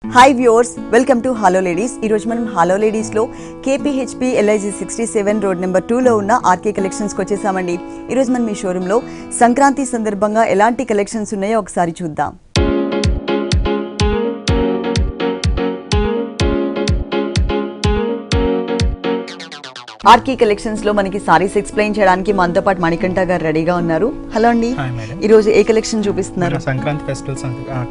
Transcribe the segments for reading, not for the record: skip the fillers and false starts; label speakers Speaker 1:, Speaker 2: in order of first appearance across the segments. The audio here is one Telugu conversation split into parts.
Speaker 1: Hi viewers, welcome to hello ladies. ఈరోజు మనం హలో లేడీస్లో కేపీహెచ్పి LIG 67 రోడ్ నెంబర్ 2లో ఉన్న ఆర్కే కలెక్షన్స్కి వచ్చేసామండి. ఈరోజు మనం ఈ షోరూంలో సంక్రాంతి సందర్భంగా ఎలాంటి కలెక్షన్స్ ఉన్నాయో ఒకసారి చూద్దాం. ఆర్కే కలెక్షన్స్ లో మనకి సారీస్ ఎక్స్ప్లెయిన్ చేయడానికి మనతో పాటు మణికంఠ గారు రెడీగా ఉన్నారు. హలో అండి, ఈ రోజు ఏ కలెక్షన్ చూపిస్తున్నారు?
Speaker 2: సంక్రాంతి ఫెస్టివల్స్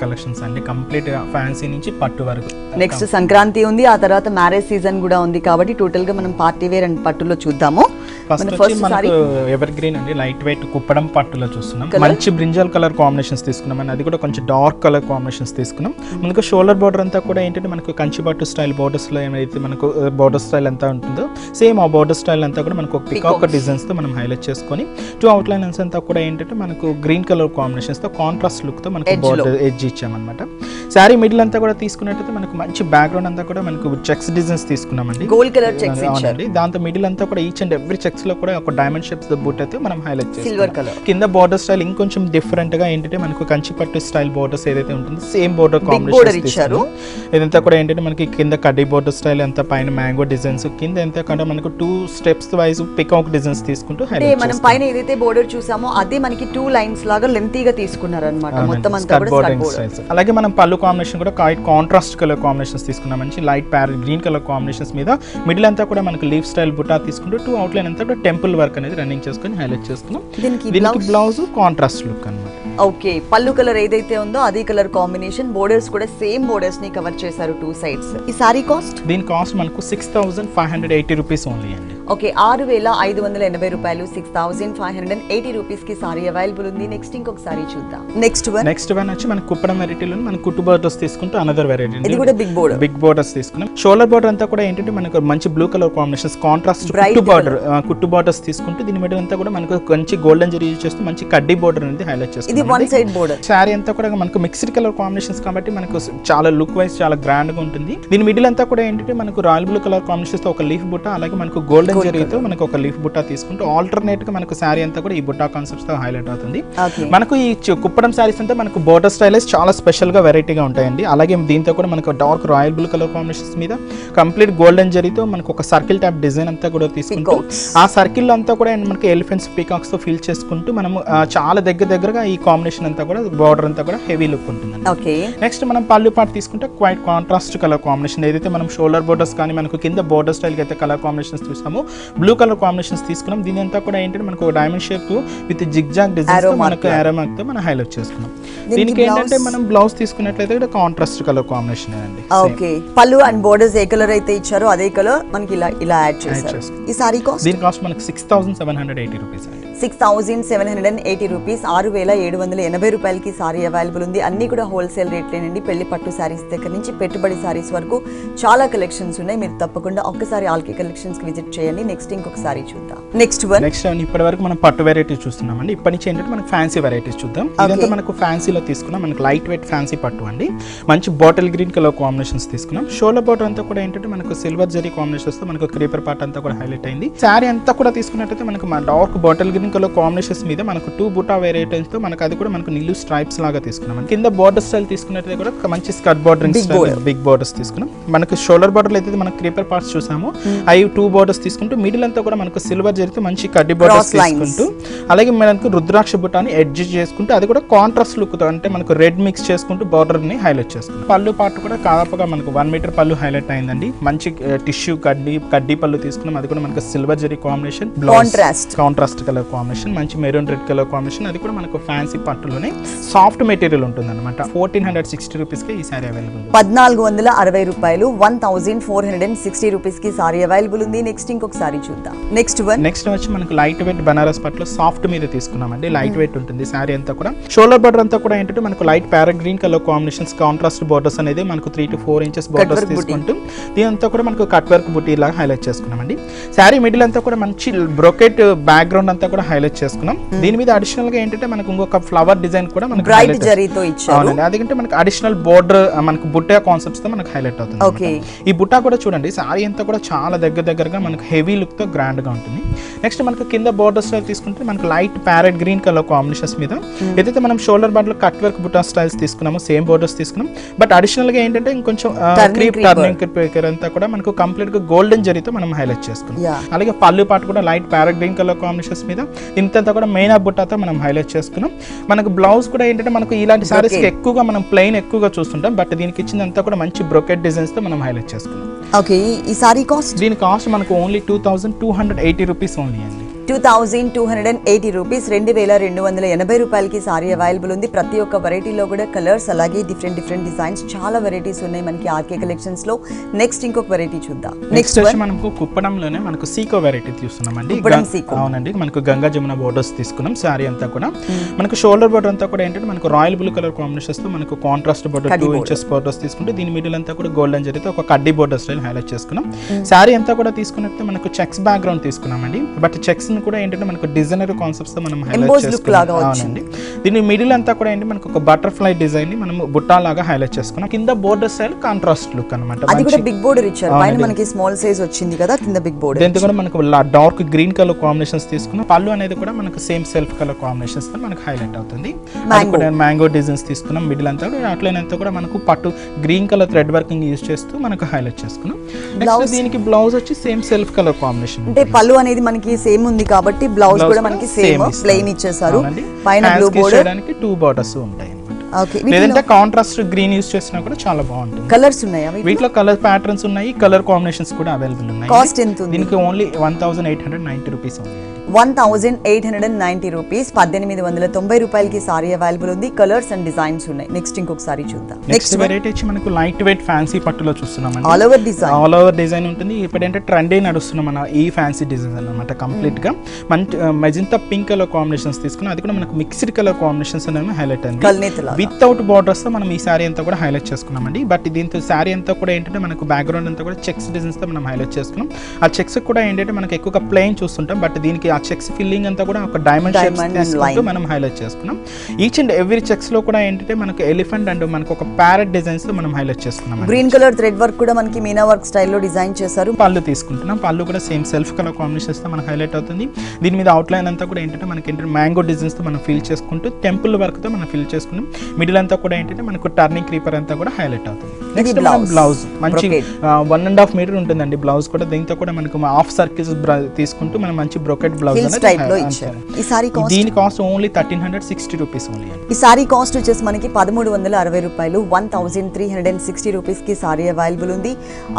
Speaker 2: కలెక్షన్స్ అండి, కంప్లీట్ గా ఫ్యాన్సీ నుంచి పట్టు వరకు.
Speaker 1: నెక్స్ట్ సంక్రాంతి ఉంది, ఆ తర్వాత మ్యారేజ్ సీజన్ కూడా ఉంది కాబట్టి టోటల్ గా మనం పార్టీ వేర్ అండ్ పట్టులో చూద్దాము.
Speaker 2: ఫస్ట్ మనకు ఎవర్ గ్రీన్ అండి, లైట్ వెయిట్ కుప్పడం పట్టులో చూస్తున్నాం. మంచి బ్రింజల్ కలర్ కాంబినేషన్స్ తీసుకున్నాం అండి, అది కూడా కొంచెం డార్క్ కలర్ కాంబినేషన్స్ తీసుకున్నాం. మనకు షోల్డర్ బోర్డర్ అంతా కూడా ఏంటంటే మనకు కంచి పట్టు స్టైల్ బోర్డర్స్ లో ఏమైతే మనకు బోర్డర్ స్టైల్ అంతా ఉంటుందో సేమ్ ఆ బోర్డర్ స్టైల్ అంతా కూడా మనకు పికాక్ డిజైన్స్ తో మనం హైలైట్ చేసుకొని టూ అవుట్ లైన్స్ అంతా కూడా ఏంటంటే మనకు గ్రీన్ కలర్ కాంబినేషన్స్ తో కాంట్రాస్ట్ లుక్ తో మనకు బోర్డర్ ఎడ్జ్ ఇచ్చామన్నమాట. శారీ మిడిల్ అంతా కూడా తీసుకున్నట్టయితే మనకు మంచి బ్యాక్గ్రౌండ్ అంతా కూడా మనకు చెక్స్ డిజైన్స్ తీసుకున్నామండి,
Speaker 1: గోల్డ్ కలర్ చెక్స్ ఇచ్చారు.
Speaker 2: దాంతో మిడిల్ అంతా కూడా ఈచ్ అండ్ ఎవ్రీ చెక్స్ లో కూడా ఒక డైమండ్ షేప్స్ బూట్ అయితే మనం హైలైట్ చేస్తాం.
Speaker 1: సిల్వర్ కలర్ కింద
Speaker 2: బోర్డర్ స్టైల్ ఇంకొంచెం డిఫరెంట్ గా ఏంటంటే మనకు కంచి పట్టు స్టైల్ బోర్డర్స్ ఏదైతే ఉంటుందో సేమ్ బోర్డర్ కాంబినేషన్ ఇచ్చారు. ఇదంతా కూడా ఏంటంటే మనకి కింద కడ్డీ బోర్డర్ స్టైల్ అంతా పైన మ్యాంగో డిజైన్స్, కింద ఎంత కంటే మనకు 2 స్టెప్స్ వైజ్ పికాక్ డిజైన్స్ తీసుకుంటూ హైలైట్
Speaker 1: మనం పైన ఏదైతే బోర్డర్ చూసామో అదే మనకి 2 లైన్స్ లాగా లెంతీగా తీసుకున్నారు అన్నమాట. మొత్తం అంతా కూడా స్కర్ట్ బోర్డర్.
Speaker 2: అలాగే మనం పళ్ళు కాంబినేషన్ కూడా కాంట్రాస్ట్ కలర్ కాంబినేషన్స్ తీసుకున్నాం. మంచి light parrot green colour combinations మీద మిడిల్ అంతా కూడా మనకు లీఫ్ స్టైల్ బుటా తీసుకుంటూ 2 అవుట్ లైన్ అంతా కూడా టెంపుల్ వర్క్ అనేది రన్నింగ్ చేసుకొని హైలైట్ చేసుకున్నాం. దీనికి బ్లౌజ్ కాంట్రాస్ట్ లుక్ అన్నమాట.
Speaker 1: ఓకే, పళ్ళు కలర్ ఏదైతే ఉందో అదే కలర్ కాంబినేషన్, బోర్డర్స్ కూడా సేమ్ బోర్డర్స్ ని కవర్ చేశారు 2 సైడ్స్. ఈ సారీ కాస్ట్?
Speaker 2: దీని కాస్ట్ మనకు 6580 రూపీస్ ఓన్లీ అండి.
Speaker 1: ఓకే, 6580 రూపాయలు, 6580 రూపీస్ కి సారీ అవైలబుల్ ఉంది. నెక్స్ట్ ఇంకొక సారీ చూద్దాం. నెక్స్ట్ వన్ వచ్చి మనకు కుప్పడం వెరైటీలో మనం కుట్టు బోర్డర్స్ తీసుకుంటూ అనదర్ వెరైటీ, ఇది కూడా బిగ్ బోర్డర్స్ తీసుకున్నాం. షోల్డర్ బోర్డర్ అంతా కూడా ఏంటంటే మనకు మంచి బ్లూ కలర్ కాంబినేషన్స్ కాంట్రాస్ట్ కుట్టు బోర్డర్స్ తీసుకుంటూ దీని మీద అంతా కూడా మనకు మంచి గోల్డెన్ జరీ యూజ్ చేస్తూ మంచి కడ్డీ బోర్డర్ అనేది హైలైట్ చేస్తుంది. ఇది వన్ సైడ్ బోర్డర్.
Speaker 2: శారీ అంతా కూడా మనకు మిక్స్డ్ కలర్ కాంబినేషన్స్ కాబట్టి మనకు చాలా లుక్ వైజ్ చాలా గ్రాండ్ గా ఉంటుంది. దీని మిడిల్ అంతా కూడా ఏంటంటే మనకు రాయల్ బ్లూ కలర్ కాంబినేషన్స్ తో ఒక లీఫ్ బుట్ట, అలాగే మనకు గోల్డెన్ జరీతో మనకు ఒక లీఫ్ బుట్టా తీసుకుంటూ ఆల్టర్నేట్ గా మనకు శారీ అంతా కూడా ఈ బుట్టా కాన్సెప్ట్స్ తో హైలైట్ అవుతుంది. మనకు ఈ కుప్పడం శారీస్ అంతా మనకు బోర్డర్ స్టైల్స్ చాలా స్పెషల్ గా వెరైటీగా ఉంటాయండి. అలాగే దీంతో కూడా మనకు dark royal blue colour combinations మీద కంప్లీట్ గోల్డెన్ జరీతో మనకు ఒక సర్కిల్ టైప్ డిజైన్ అంతా కూడా తీసుకుంటూ ఆ సర్కిల్ అంతా కూడా మనకి ఎలిఫెంట్స్ పీకాక్స్ తో ఫిల్ చేసుకుంటూ మనం చాలా దగ్గరగా ఈ కాంబినేషన్ అంతా కూడా బోర్డర్ అంతా కూడా హెవీ లుక్ ఉంటుంది. నెక్స్ట్ మనం పళ్ళు పార్ట్ తీసుకుంటే క్వైట్ కాంట్రాస్ట్ కలర్ కాంబినేషన్, ఏదైతే మనం షోల్డర్ బోర్డర్స్ కానీ మనకు కింద బోర్డర్ స్టైల్ అయితే కలర్ కాంబినేషన్స్ చూసాము బ్లూ కలర్ కాంబినేషన్స్ తీసుకున్నాం. దీని అంతా కూడా ఏంటంటే మనకు diamond shape with zigzag design మనకు ఏరో మార్క్ తో మనం హైలైట్ చేసుకున్నాం. దీనికి ఏంటంటే మనం బ్లౌజ్ తీసుకున్నట్లయితే కూడా కాంట్రాస్ట్ కలర్ కాంబినేషన్ అండి.
Speaker 1: ఓకే, పళ్ళు అండ్ బోర్డర్స్ ఏ కలర్ అయితే ఇచ్చారో అదే కలర్ మనకి ఇలా యాడ్ చేశారు. ఈ సారీ కాస్ట్?
Speaker 2: దీని కాస్ట్ మనకి 6780 రూపీస్ అండి.
Speaker 1: 6780 రూపీస్, 6780 రూపాయలకి సారీ అవైలబుల్ ఉంది. అన్ని కూడా హోల్సేల్ రేట్లేనండి. పెళ్లి పట్టు సారీస్ దగ్గర నుంచి పెట్టుబడి సారీస్ వరకు చాలా కలెక్షన్స్ ఉన్నాయి. మీరు తప్పకుండా ఒక్కసారి ఆల్కే కలెక్షన్స్ కి విజిట్ చేయండి. నెక్స్ట్ ఇంకొక సారీ చూద్దాం. నెక్స్ట్
Speaker 2: ఇప్పటి వరకు మనం పట్టు వెరైటీస్ చూస్తున్నామండి. ఇప్పటి నుంచి ఏంటంటే మనకు ఫ్యాన్సీ వెరైటీస్ చూద్దాం. ఇదంతా మనకు ఫ్యాన్సీలో తీసుకున్నాం. మనకు లైట్ వెయిట్ ఫ్యాన్సీ పట్టు అండి. మంచి బాటిల్ గ్రీన్ కలర్ కాంబినేషన్స్ తీసుకున్నాం. షోల్డర్ బోర్డర్ అంతా కూడా ఏంటంటే మనకు సిల్వర్ జరీ కాంబినేషన్స్ తో మనకు క్రీపర్ పార్ట్ అంతా కూడా హైలైట్ అయింది. శారీ అంతా కూడా తీసుకున్నట్టయితే మనకు dark bottle green colour combinations మీద మనకు 2 బుటా వెరైటీస్ తో మనకు అది కూడా మనకు నిల్లు స్ట్రైప్స్ లాగా తీసుకున్నాం. కింద బోర్డర్ స్టైల్ తీసుకున్నట్టయితే కూడా మంచి స్కర్ట్ బోర్డరింగ్ బిగ్ బోర్డర్స్ తీసుకున్నాం. మనకు షోల్డర్ బోర్డర్ అయితే మనకు క్రీపర్ పార్ట్స్ చూసాము, అవి 2 బోర్డర్స్ తీసుకుంటూ మిడిల్ అంతా కూడా మనకు సిల్వర్ జరిగితే మంచి కడ్డీ బోర్డర్స్ తీసుకుంటూ అలాగే మనకు రుద్రాక్ష బుటాని ఎడ్జ్ చేసుకుంటూ అది కూడా కాంట్రాస్ట్ లుక్ తో అంటే మనకు రెడ్ మిక్స్ చేసుకుంటూ బోర్డర్ ని హైలైట్ చేసుకుంటాం. పళ్ళు పార్ట్ కూడా దాదాపుగా మనకు 1 మీటర్ పళ్ళు హైలైట్ అయిందండి. మంచి టిష్యూ కడ్డీ పళ్ళు తీసుకున్నాం. అది కూడా మనకు silver zari combination, contrast colour combination, మంచి మెరూన్ రెడ్ కలర్ కాంబినేషన్. అది కూడా మనకు ఫ్యాన్సీ పట్టులోనే సాఫ్ట్ మెటీరియల్ ఉంటుంది అనమాట. 1460 రూపీస్ కి ఈ సారీ అవైలబుల్.
Speaker 1: 1460 రూపాయలు, 1460 రూపీస్ కి సారీ అవైలబుల్ ఉంది. నెక్స్ట్ ఇంకొక సారీ చూద్దాం. నెక్స్ట్
Speaker 2: వచ్చి మనకు లైట్ వెయిట్ బనారస్ పట్టులో సాఫ్ట్ మీద తీసుకున్నామండి. లైట్ వెయిట్ ఉంటుంది సారీ అంతా కూడా. షోల్డర్ బోర్డర్ అంతా కూడా ఏంటంటే మనకు light parrot green colour combinations contrast borders అనేది మనకు 3 to 4 ఇంచెస్ బోర్డర్స్ తీసుకుంటూ దీని అంతా కూడా మనకు కట్ వర్క్ బుటీ లాగా హైలైట్ చేసుకున్నామండి. సారీ మిడిల్ అంతా కూడా మంచి బ్రోకెట్ బ్యాక్గ్రౌండ్ అంతా కూడా హైలైట్ చేసుకున్నాం. దీని మీద అడిషనల్ గా ఏంటంటే మనకు ఇంకొక ఫ్లవర్ డిజైన్ కూడా మనకు
Speaker 1: బ్రైట్ జరీతో ఇచ్చారు.
Speaker 2: అదికంటే మనకు అడిషనల్ బోర్డర్ మనకు బుట్టా కాన్సెప్ట్స్ తో మనకు హైలైట్ అవుతుంది. ఈ బుట్టా కూడా చూడండి సారీ అంతా కూడా చాలా దగ్గరగా మనకు హెవీ లుక్ తో గ్రాండ్ గా ఉంటుంది. నెక్స్ట్ మనకు కింద బోర్డర్ స్టైల్ తీసుకుంటే మనకు light parrot green colour combinations మీద ఏదైతే మనం షోల్డర్ బార్డర్ కట్ వర్క్ బుటా స్టైల్స్ తీసుకున్నామో సేమ్ బోర్డర్స్ తీసుకున్నాం. బట్ అడిషనల్ గా ఏంటంటే ఇంకొంచెం టర్నింగ్ పేకర్ అంతా కూడా మనకు కంప్లీట్ గా గోల్డెన్ జరీతో మనం హైలైట్ చేసుకున్నాం. అలాగే పళ్ళు పాటు కూడా light parrot green colour combinations మీద ఇంతంతా కూడా మెయిన్ బుట్టాతో మనం హైలైట్ చేసుకున్నాం. మనకు బ్లౌజ్ కూడా ఏంటంటే మనకు ఇలాంటి సారీస్ ఎక్కువగా మనం ప్లెయిన్ ఎక్కువగా చూస్తుంటాం. బట్ దీనికి ఇచ్చిందంతా కూడా మంచి బ్రోకెట్ డిజైన్స్ తో మనం హైలైట్ చేసుకున్నాం.
Speaker 1: ఓకే, ఈ సారీ కాస్ట్?
Speaker 2: దీని కాస్ట్ మనకు ఓన్లీ 2280 రూపీస్ ఓన్లీ అండి.
Speaker 1: 2280 రూపీస్, 2280 రూపాయలకి సారీ అవైలబుల్ ఉంది. ప్రతి ఒక్క వెరైటీలో కూడా కలర్స్ అలాగే డిఫరెంట్ డిజైన్స్ చాలా వెరైటీస్ ఉన్నాయి మనకి ఆర్కే కలెక్షన్స్ లో. నెక్స్ట్ ఇంకొక వెరైటీ చూద్దాం.
Speaker 2: నెక్స్ట్ మనకు కుప్పడంలోనే మనకు సీకో వెరైటీ తీసుకున్నామండి. అవునండి, మనకు గంగా జమున బోర్డర్స్ తీసుకున్నాం. సారీ అంతా కూడా మనకు షోల్డర్ బోర్డర్ అంతా కూడా ఏంటంటే మనకు రాయల్ బ్లూ కలర్ కాంబినేషన్స్ తో మనకు కాంట్రాస్ట్ బోర్డర్ 2 ఇంచెస్ బోర్డర్స్ తీసుకుంటే దీని మిడిల్ అంతా కూడా గోల్డెన్ జరిగితే ఒక కడ్డీ బోర్డర్ స్టైల్ హైలైట్ చేసుకున్నాం. సారీ అంతా కూడా తీసుకున్నట్టు మనకు చెక్స్ బ్యాక్గ్రౌండ్ తీసుకున్నామండి. బట్ చెక్స్ కూడా ఏంటంటే మనకు డిజైనర్ కాన్సెప్ట్స్ తో మనం హైలైట్ చేసుకున్నాం. దీని మిడిల్ అంతా కూడా ఏంటి మనకు ఒక బటర్ఫ్లై డిజైన్ ని మనం బుట్టా లాగా హైలైట్ చేసుకున్నాం. కింద బోర్డర్ స్టైల్ కాంట్రాస్ట్ లుక్ అన్నమాట.
Speaker 1: అది కూడా బిగ్ బోర్డర్ ఇచ్చారు. పైన మనకి స్మాల్ సైజ్ వచ్చింది కదా, కింద బిగ్ బోర్డర్.
Speaker 2: దీంతో కూడా మనకు డార్క్ గ్రీన్ కలర్ కాంబినేషన్స్ తీసుకున్నాం. పళ్ళు అనేది కూడా మనకు సేమ్ సెల్ఫ్ కలర్ కాంబినేషన్స్ తో మనకు హైలైట్ అవుతుంది. మ్యాంగో డిజైన్స్ తీసుకున్నాం. మిడిల్ అంతా కూడా అట్లనే కూడా మనకు పట్టు green colour thread working use చేస్తూ మనకు హైలైట్ చేసుకున్నాం. దీనికి బ్లౌజ్ వచ్చి సేమ్ సెల్ఫ్ కలర్ కాంబినేషన్.
Speaker 1: అంటే పళ్ళు అనేది మనకి సేమ్ ఉంది కాబట్టి బ్లౌజ్ కూడా మనకి సేమ్ ప్లెయిన్ ఇచ్చేసారు. పైన బ్లూ బోర్డర్
Speaker 2: 2 బోర్డర్స్ ఉంటాయి అన్నమాట. లేదంటే కాంట్రాస్ట్ గ్రీన్ యూస్ చేసినా కూడా చాలా బాగుంటుంది.
Speaker 1: కలర్స్ ఉన్నాయా
Speaker 2: వీటిలో? కలర్ ప్యాటర్న్స్ ఉన్నాయి, కలర్ కాంబినేషన్స్ కూడా అవైలబుల్ ఉన్నాయి.
Speaker 1: కాస్ట్ ఎంత ఉంది?
Speaker 2: దీనికి ఓన్లీ 1890 రూపీస్ ఉంది.
Speaker 1: 1890 రూపీస్, 1890 రూపాయలకి సారీ అవైలబుల్ ఉంది. కలర్స్ అండ్ డిజైన్స్ ఉన్నాయి. నెక్స్ట్ ఇంకొక సారీ చూద్దాం.
Speaker 2: నెక్స్ట్ వెరైటీ వచ్చి మనకు లైట్ వెయిట్ ఫ్యాన్సీ పట్టులో చూస్తున్నాం.
Speaker 1: ఆల్ ఓవర్ డిజైన్
Speaker 2: ఉంటుంది. ఇప్పుడంటే ట్రెండ్ నడుస్తున్నాం మన ఈ ఫ్యాన్సీ డిజైన్ అన్నమాట. కంప్లీట్ గా మంచి మెజంతా పింక్ కలర్ కాంబినేషన్స్ తీసుకున్నాం. అది కూడా మనకు మిక్స్డ్ కలర్ కాంబినేషన్స్ అనేవి హైలైట్ అయింది. వితౌట్ బార్డర్స్ తో మనం ఈ సారీ అంతా కూడా హైలైట్ చేసుకున్నామండి. బట్ దీంతో సారీ అంతా కూడా ఏంటంటే మనకు బ్యాక్గ్రౌండ్ అంతా కూడా చెక్స్ డిజైన్స్ తో మనం హైలైట్ చేసుకున్నాం. ఆ చెక్స్ కూడా ఏంటంటే మనకు ఎక్కువగా ప్లెయిన్ చూస్తుంటాం. బట్ దీనికి ఆ చెక్స్ ఫిల్లింగ్ అంతా కూడా ఒక డైమండ్ షేప్స్ మనం హైలైట్ చేసుకున్నాం. ఈచ్ అండ్ ఎవ్రీ చెక్స్ లో కూడా ఏంటంటే మనకు ఎలిఫెంట్ అండ్ మనకు ఒక ప్యారెట్ డిజైన్స్ తో మనం హైలైట్ చేసుకున్నాం.
Speaker 1: గ్రీన్ కలర్ థ్రెడ్ వర్క్ కూడా మనకి మీనా వర్క్ స్టైల్లో డిజైన్ చేశారు.
Speaker 2: పళ్ళు తీసుకుంటున్నాం. పళ్ళు కూడా సేమ్ సెల్ఫ్ కలర్ కాంబినేషన్స్ తో మనకు హైలైట్ అవుతుంది. దీని మీద అవుట్ లైన్ అంతా కూడా ఏంటంటే మనకి ఏంటంటే మ్యాంగో డిజైన్స్ తో మనం ఫిల్ చేసుకుంటూ టెంపుల్ వర్క్ తో మనం ఫిల్ చేసుకున్నాం. మిడిల్ అంతా కూడా ఏంటంటే మనకు టర్నింగ్ క్రీపర్ అంతా కూడా హైలైట్ అవుతుంది. నెక్స్ట్ బ్లౌజ్ మంచి 1.5 మీటర్ ఉంటుందండి బ్లౌజ్ కూడా. దీంతో కూడా మనకు హాఫ్ సర్కిల్స్ తీసుకుంటూ మనం మంచి బ్రోకెట్ బ్లౌజ్ దీని కాస్ట్ ఓన్లీ 1360 రూపీస్ ఓన్లీ.
Speaker 1: ఈ సారీ కాస్ట్ వచ్చేసి మనకి 1360 రూపాయలు. 1360 రూపీస్ కి సారీ అవైలబుల్ ఉంది.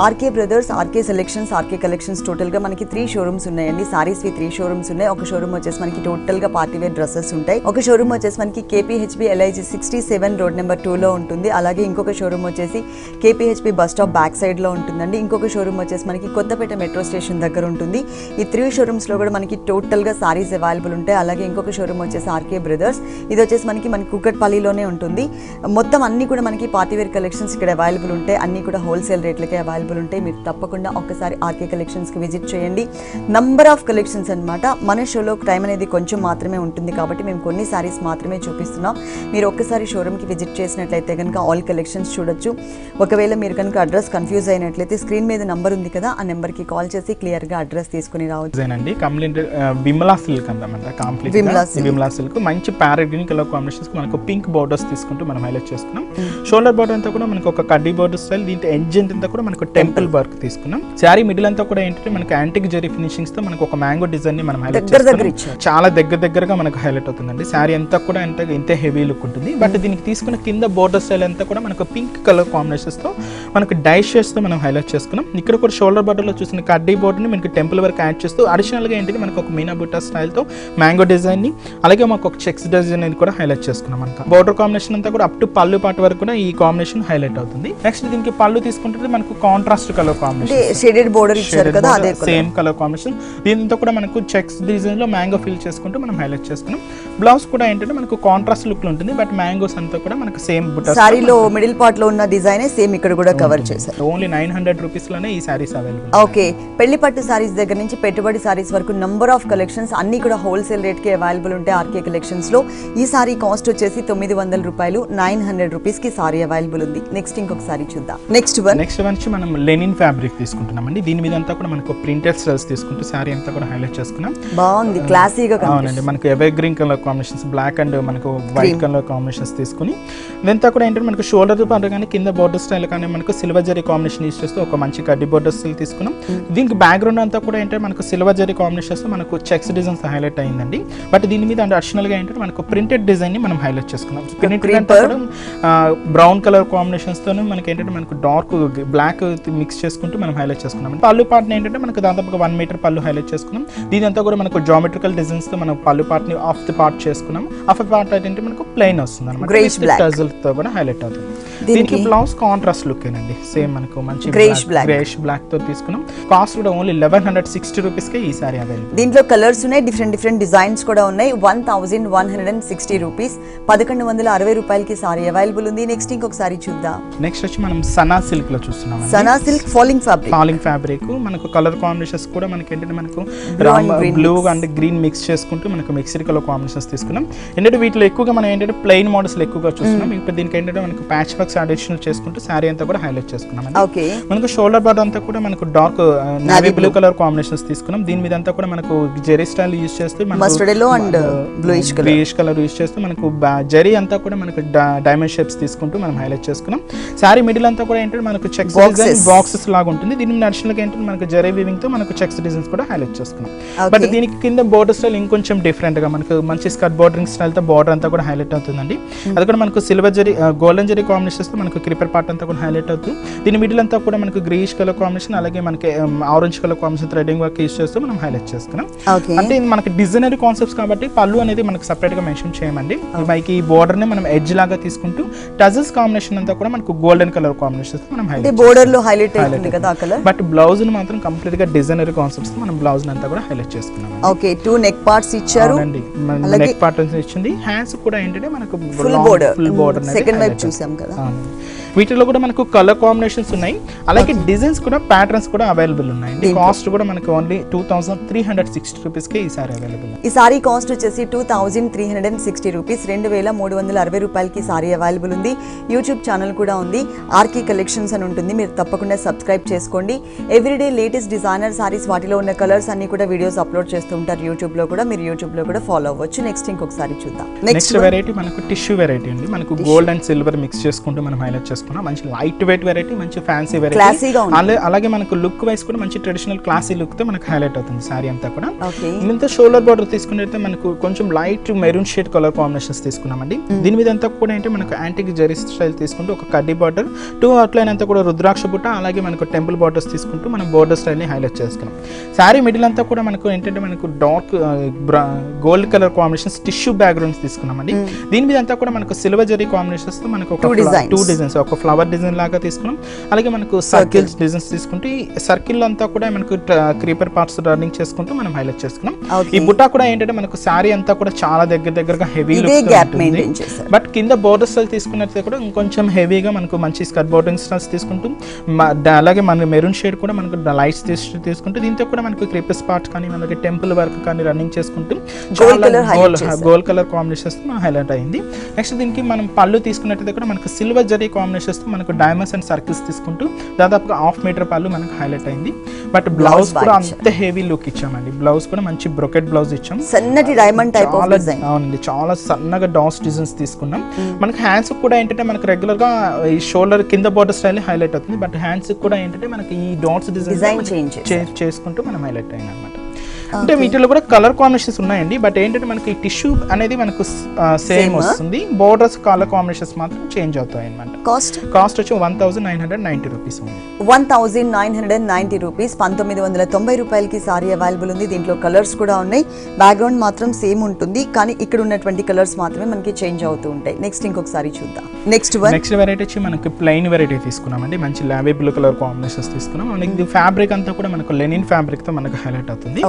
Speaker 1: RK brothers, RK selections, RK collections total గా మనకి 3 షోరూమ్స్ ఉన్నాయండి. సారీస్ వి 3 షోరూమ్స్ ఉన్నాయి. ఒక షోరూమ్ వచ్చేసి మనకి టోటల్ గా పార్టీ వేర్ డ్రెస్సెస్ ఉంటాయి. ఒక షోరూమ్ వచ్చేసి మనకి KPHB LIG 67 రోడ్ నెంబర్ 2 లో ఉంటుంది. అలాగే ఇంకొక షోరూమ్ వచ్చేసి KPHB bus stop back side లో ఉంటుందండి. ఇంకొక షోరూమ్ వచ్చేసి మనకి కొత్తపేట మెట్రో స్టేషన్ దగ్గర ఉంటుంది. ఈ 3 షోరూమ్స్ లో కూడా మనకి టోటల్ గా సారీస్ అవైలబుల్ ఉంటాయి. అలాగే ఇంకొక షోరూమ్ వచ్చేసి ఆర్కే బ్రదర్స్, ఇది వచ్చేసి మనకి కుకట్పల్లిలోనే ఉంటుంది. మొత్తం అన్ని కూడా మనకి పార్టీవేర్ కలెక్షన్స్ ఇక్కడ అవైలబుల్ ఉంటాయి. అన్ని కూడా హోల్సేల్ రేట్లకే అవైలబుల్ ఉంటాయి. మీరు తప్పకుండా ఒక్కసారి ఆర్కే కలెక్షన్స్కి విజిట్ చేయండి. నంబర్ ఆఫ్ కలెక్షన్స్ అనమాట. మన షోలో టైం అనేది కొంచెం మాత్రమే ఉంటుంది కాబట్టి మేము కొన్ని సారీస్ మాత్రమే చూపిస్తున్నాం. మీరు ఒక్కసారి షోరూమ్కి విజిట్ చేసినట్లయితే కనుక ఆల్ కలెక్షన్స్ చూడొచ్చు. ఒకవేళ మీరు కనుక అడ్రస్ కన్ఫ్యూజ్ అయినట్లయితే స్క్రీన్ మీద నంబర్ ఉంది కదా, ఆ నెంబర్కి కాల్ చేసి క్లియర్గా అడ్రస్ తీసుకుని రావచ్చు.
Speaker 2: Vimala silk అంటామంట. Complete Vimala silk మంచి ప్యారెట్ గ్రీన్ కలర్ కాంబినేషన్స్ మనకు పింక్ బోర్డర్స్ తీసుకుంటూ మనం హైలైట్ చేసుకున్నాం. షోల్డర్ బోర్డర్ అంతా కూడా మనకు ఒక కడ్డీ బోర్డర్ స్టైల్. దీంట్లో ఎడ్జ్ అంతా కూడా మనకు టెంపుల్ వర్క్ తీసుకున్నాం. శారీ మిడిల్ అంతా కూడా ఏంటంటే మనకు యాంటిక్ జరీ ఫినిషింగ్స్ తో మనకు ఒక మ్యాంగో డిజైన్ ని మనం హైలైట్ చేసుకున్నాం. చాలా దగ్గరగా మనకు హైలైట్ అవుతుందండి. శారీ అంతా కూడా ఇంత హెవీ లుక్ ఉంటుంది. బట్ దీనికి తీసుకున్న కింద బోర్డర్ స్టైల్ అంతా కూడా మనకు పింక్ కలర్ కాంబినేషన్స్ తో మనకు డై షేడ్స్ తో మనం హైలైట్ చేసుకున్నాం. ఇక్కడ కూడా షోల్డర్ బోర్డర్ లో చూసిన కడ్డీ బోర్డర్ ని మనకి టెంపుల్ వర్క్ యాడ్ చేస్తూ అడిషనల్ గా ఏంటంటే మనకు ఒక మీనా బుట్టా స్టైల్ తో మ్యాంగో డిజైన్ ని అలాగే మాకు ఒక చెక్స్ డిజైన్ అనేది కూడా హైలైట్ చేసుకున్నాం. మనకు బోర్డర్ కాంబినేషన్ అంతా కూడా అప్ టు పళ్ళు పాటు వరకు కూడా ఈ కాంబినేషన్ హైలైట్ అవుతుంది. నెక్స్ట్ దీనికి పళ్ళు తీసుకుంటే మనకు contrast colour combination,
Speaker 1: shaded border ఇచ్చారు కదా, అదే
Speaker 2: సేమ్ కలర్ కాంబినేషన్. దీంతో కూడా మనకు చెక్స్ డిజైన్ లో మ్యాంగో ఫిల్ చేసుకుంటూ మనం హైలైట్ చేసుకున్నాం. బ్లౌజ్ కూడా ఏంటంటే మనకు కాంట్రాస్ట్ లుక్ లో ఉంటుంది. బట్ మ్యాంగోస్ అంతా కూడా మనకు సేమ్ బుట్టా
Speaker 1: సారీలో మిడిల్ పార్ట్ లో ఉన్న డిజైన్ సేమ్ ఇక్కడ కూడా కవర్ చేశారు.
Speaker 2: ఓన్లీ 900 రూపీస్ లోనే ఈ సారీస్ అవైలబుల్.
Speaker 1: ఓకే, పెళ్లి పట్టు సారీస్ దగ్గర నుంచి పెట్టుబడి సారీస్ వరకు నంబర్ ఆఫ్
Speaker 3: ఆఫ్ కలెక్షన్స్ అన్ని కూడా హోల్సేల్ రేట్ కి అవైలబుల్ ఉంటాయి ఆర్కే కలెక్షన్స్ లో. ఈ సారీ కాస్ట్ వచ్చేసి 900 రూపాయలు, 900 రూపీస్ కి సారీ అవైలబుల్ ఉంది. నెక్స్ట్ ఇంకొక సారీ చూద్దాం. నెక్స్ట్ వన్
Speaker 2: వచ్చి మనం లెనిన్ ఫ్యాబ్రిక్ తీసుకుంటున్నామండి. దీని మీద అంతా కూడా మనకు ప్రింటెడ్ స్టైల్స్ తీసుకుంటూ సారీ అంతా కూడా హైలైట్ చేసుకున్నాం.
Speaker 3: బాగుంది, క్లాసీగా.
Speaker 2: అవునండి, మనకు evergreen colour combinations, black and మనకు వైట్ కలర్ కాంబినేషన్స్ తీసుకుని ఇదంతా కూడా ఏంటంటే మనకు షోల్డర్ పార్ట్ కానీ కింద బోర్డర్ స్టైల్ కానీ మనకు సిల్వర్ జరీ కాంబినేషన్ యూస్ చేస్తూ ఒక మంచి కడ్డీ బోర్డర్ స్టైల్ తీసుకున్నాం. దీనికి బ్యాక్గ్రౌండ్ అంతా కూడా ఏంటంటే మనకు సిల్వర్ జరీ కాంబినేషన్స్ మనకు చెక్స్ డిజైన్స్ హైలైట్ అయిందండి. బట్ దీని మీద అడిషనల్ గా ఏంటంటే మనకు ప్రింటెడ్ డిజైన్ ని మనం హైలైట్ చేసుకున్నాం. బ్రౌన్ కలర్ కాంబినేషన్స్ తో మనకి ఏంటంటే మనకు డార్క్ బ్లాక్ మిక్స్ చేసుకుంటూ మనం హైలైట్ చేసుకున్నాం. పళ్ళు పార్ట్ ఏంటంటే మనకు దాదాపుగా 1 మీటర్ పళ్ళు హైలైట్ చేసుకున్నాం. దీని అంతా కూడా మనకు జామెట్రికల్ డిజైన్స్ తో మనం పళ్ళు పార్ట్ ని ఆఫ్ ది పార్ట్ చేసుకున్నాం. ఆఫ్ పార్ట్ ఏంటంటే మనకు ప్లెయిన్ వస్తుంది అన్నమాట, టజల్ తో కూడా హైలైట్ అవుతుంది. దీనికి బ్లౌజ్ కాంట్రాస్ట్ లుక్ ఏనండి, సేమ్ మనకు మంచి గ్రేష్ బ్లాక్ తో తీసుకున్నాం. కాస్ట్ కూడా ఓన్లీ 1160 రూపీస్ కే ఈ సారీ అవైలబుల్.
Speaker 3: దీంట్లో కలర్స్ ఉన్నాయి, డిఫరెంట్ డిజైన్స్ కూడా ఉన్నాయి. 1160 రూపీస్, 1160 రూపాయలకి సారీ అవైలబుల్ ఉంది. నెక్స్ట్ ఇంకొక సారీ చూద్దాం.
Speaker 2: నెక్స్ట్ వచ్చి మనం సనా సిల్క్ లో చూస్తున్నాం.
Speaker 3: సనా సిల్క్ ఫాలింగ్
Speaker 2: ఫ్యాబ్రిక్ మనకు కలర్ కాంబినేషన్స్ కూడా మనకి ఏంటంటే మనకు బ్లూ అండ్ గ్రీన్ మిక్స్ చేసుకుంటూ మనకు మిక్స్డ్ కలర్ కాంబినేషన్స్ తీసుకున్నాం. ఏంటంటే వీటిలో ఎక్కువగా మనం ఏంటంటే ప్లెయిన్ మోడల్స్ ఎక్కువగా చూస్తున్నాం. ఇప్పుడు దీనికి ఏంటంటే మనకు ప్యాచ్ వర్క్స్ అడిషనల్ చేసుకుంటూ సారీ అంతా కూడా హైలైట్ చేసుకున్నాం. మనకు షోల్డర్ బార్డర్ అంతా కూడా మనకు dark navy blue colour combinations తీసుకున్నాం. దీని మీద అంతా కూడా మనకు జెరీ స్టైల్ యూస్ చేస్తూ బ్లూయిష్ కలర్ యూస్ చేస్తూ మనకు జరీ అంతా కూడా మనకు డైమండ్ షేప్స్ తీసుకుంటూ మనం హైలైట్ చేసుకున్నాం. సారీ మిడిల్ అంతా కూడా ఏంటంటే మనకు చెక్స్ డిజైన్ బాక్సెస్ లాగా ఉంటుంది. దీని మీద అడిషనల్ గా ఏంటంటే మనకు జరీ వీవింగ్ తో మనకు చెక్స్ డిజైన్స్ కూడా హైలైట్ చేసుకున్నాం. బట్ దీనికి కింద బోర్డర్ స్టైల్ ఇంకొంచెం డిఫరెంట్ గా మనకు మంచి స్కర్ట్ బోర్డరింగ్ స్టైల్ తో బోర్డర్ అంతా కూడా హైలైట్ అవుతుందండి. అది కూడా మనకు silver zari golden zari combinations తో మనకు క్రీపర్ పార్ట్ అంతా కూడా హైలైట్ అవుతుంది. దీని మిడిల్ అంతా కూడా మనకు గ్రీష్ కలర్ కాంబినేషన్, అలాగే మనకి orange colour combination threading work use చేస్తూ మనం హైలైట్ చేసుకున్నాం. అంటే ఇది మనకి డిజైనరీ కాన్సెప్ట్స్ కాబట్టి పళ్ళు అనేది మనకు సెపరేట్ గా మెన్షన్ చేయమండి. ఈ బోర్డర్ ని మనం ఎడ్జ్ లాగా తీసుకుంటూ టజల్స్ కాంబినేషన్ అంతా కూడా మనకు గోల్డెన్ కలర్ కాంబినేషన్స్ మనం హైలైట్
Speaker 3: బోర్డర్ లో హైలైట్ అవుతుంది కదా ఆ కలర్.
Speaker 2: బట్ బ్లౌజ్ ని మాత్రం కంప్లీట్ గా డిజైనరీ కాన్సెప్ట్స్ మనం బ్లౌజ్ అంతా కూడా హైలైట్ చేసుకున్నాం.
Speaker 3: ఓకే, 2 నెక్ పార్ట్స్ ఇచ్చారు.
Speaker 2: నెక్ పార్ట్ ఇచ్చింది. హ్యాండ్స్ కూడా ఏంటంటే మనకు
Speaker 3: ఫుల్ బోర్డర్ సెకండ్ వైపు చూసాం కదా.
Speaker 2: వీటిలో కూడా మనకు కలర్ కాంబినేషన్స్ ఉన్నాయి, అలాగే డిజైన్స్ కూడా ప్యాటర్న్స్ కూడా అవైలబుల్ ఉన్నాయి. కాస్ట్ కూడా మనకు ఓన్లీ 2360 రూపీస్ కే ఈ సారీ అవైలబుల్.
Speaker 3: ఈ సారీ కాస్ట్ వచ్చేసి 2360 రూపీస్, 2360 రూపాయలకి సారీ అవైలబుల్ ఉంది. యూట్యూబ్ ఛానల్ కూడా ఉంది, ఆర్కే కలెక్షన్స్ అని ఉంటుంది. మీరు తప్పకుండా సబ్స్క్రైబ్ చేసుకోండి. ఎవ్రీడే లేటెస్ట్ డిజైనర్ సారీస్, వాటిలో ఉన్న కలర్స్ అన్ని కూడా వీడియోస్ అప్లోడ్ చేస్తూ ఉంటారు యూట్యూబ్ లో కూడా. మీరు యూట్యూబ్ లో కూడా ఫాలో అవ్వచ్చు. నెక్స్ట్ ఇంకొక సారీ చూద్దాం.
Speaker 2: నెక్స్ట్ వెరైటీ మనకు టిష్యూ వెరైటీ అండి. మనకు గోల్డ్ అండ్ సిల్వర్ మిక్స్ చేసుకుంటూ మనం హైలైట్ చేసుకున్నాం. మంచి లైట్ వెయిట్ వెరైటీ, మంచి ఫ్యాన్సీ వెరైటీ, అలాగే మనకు లుక్ వైస్ కూడా మంచి ట్రెడిషనల్ క్లాసీ లుక్ తో మనకు హైలైట్ అవుతుంది సారీ అంతా కూడా. ఇంత షోల్డర్ బార్డర్ తీసుకున్నట్టే మనకు కొంచెం light maroon shade colour combinations తీసుకున్నామండి. దీని మీద అంతా కూడా ఏంటంటే మనకు యాంటిక్ జరీ స్టైల్ తీసుకుంటూ ఒక కడ్డీ బార్డర్, 2 అవుట్లైన్ అంతా కూడా రుద్రాక్ష బుట్ట, అలాగే మనకు టెంపుల్ బార్డర్స్ తీసుకుంటూ మనం బోర్డర్ స్టైల్ ని హైలైట్ చేసుకున్నాం. సారీ మిడిల్ అంతా కూడా మనకు ఏంటంటే మనకు dark gold colour combinations tissue backgrounds తీసుకున్నామండి. దీని మీద అంతా కూడా మనకు సిల్వర్ జరీ కాంబినేషన్స్ తో మనకు 2 డిజైన్స్, ఒక ఫ్లవర్ డిజైన్ లాగా తీసుకున్నాం. అలాగే మనకు సర్కిల్స్ డిజైన్స్ తీసుకుంటే సర్కిల్ అంతా కూడా మనకు క్రీపర్ పార్ట్స్ రన్నింగ్ చేసుకుంటూ మనం హైలైట్ చేసుకున్నాం. ఈ బుట్ట కూడా ఏంటంటే మనకు సారీ అంతా కూడా చాలా దగ్గరగా హెవీ లుక్, బట్ కింద బోర్డర్ స్టైల్ తీసుకున్నట్లయితే కూడా ఇంకొంచెం హెవీగా మనకు మంచి స్కర్ట్ బోర్డరింగ్ స్టైల్స్ తీసుకుంటూ, అలాగే మన మెరూన్ షేడ్ కూడా మనకు లైట్స్ తీసుకుంటూ దీంతో కూడా మనకు క్రీపర్స్ పార్ట్స్ కానీ మనకి టెంపుల్ వర్క్ కానీ రన్నింగ్ చేసుకుంటూ గోల్డ్ కలర్ కాంబినేషన్స్ మనం హైలైట్ అయింది. నెక్స్ట్ దీనికి మనం పళ్ళు తీసుకున్నట్లయితే కూడా మనకు సిల్వర్ జరీ కాంబినేషన్స్ మనకు డైమండ్స్ అండ్ సర్కిల్స్ తీసుకుంటూ దాదాపుగా 1/2 మీటర్ పళ్ళు మనకు హైలైట్ అయింది. బట్ బ్లౌజ్ కూడా అంత హెవీ లుక్ ఇచ్చామండి. బ్లౌజ్ కూడా మంచి బ్రొకెట్ బ్లౌజ్ ఇచ్చాం,
Speaker 3: సన్నటి డైమండ్ టైప్ ఆఫ్ డిజైన్.
Speaker 2: అవునండి, చాలా సన్నగా డాట్స్ డిజైన్స్ తీసుకున్నాం. మనకి హ్యాండ్స్ కూడా ఏంటంటే మనకు రెగ్యులర్ గా ఈ షోల్డర్ కింద బోర్డర్ స్టైల్ హైలైట్ అవుతుంది. బట్ హ్యాండ్స్ కూడా ఏంటంటే మనకి ఈ డాట్స్ డిజైన్ చేంజ్ చేసుకుంటూ మనం హైలైట్ అయింది అనమాట. అంటే వీటిలో కూడా కలర్ కాంబినేషన్స్ ఉన్నాయండి. బట్ ఏంటంటే మనకి టిష్యూ అనేది మనకు సేమ్ వస్తుంది, బోర్డర్స్ కలర్ కాంబినేషన్స్ మాత్రం చేంజ్ అవుతాయి అనమాట. కాస్ట్ వచ్చి 1990 రూపీస్.
Speaker 3: 1990 రూపీస్, 1990 రూపాయలకి సారీ అవైలబుల్ ఉంది. దీంట్లో కలర్స్ కూడా ఉన్నాయి. బ్యాక్గ్రౌండ్ మాత్రం సేమ్ ఉంటుంది, కానీ ఇక్కడ ఉన్నటువంటి కలర్స్ మాత్రమే మనకి చేంజ్ అవుతూ ఉంటాయి. నెక్స్ట్ ఇంకొక సారీ చూద్దాం. నెక్స్ట్
Speaker 2: వెరైటీ వచ్చి మనకి ప్లెయిన్ వెరైటీ తీసుకున్నామండి. మంచి లావీ బ్లూ కలర్ కాంబినేషన్స్ తీసుకున్నాం. మనకి ఫ్యాబ్రిక్ అంతా కూడా మనకు లెనిన్ ఫ్యాబ్రిక్ తో మనకు హైలైట్ అవుతుంది.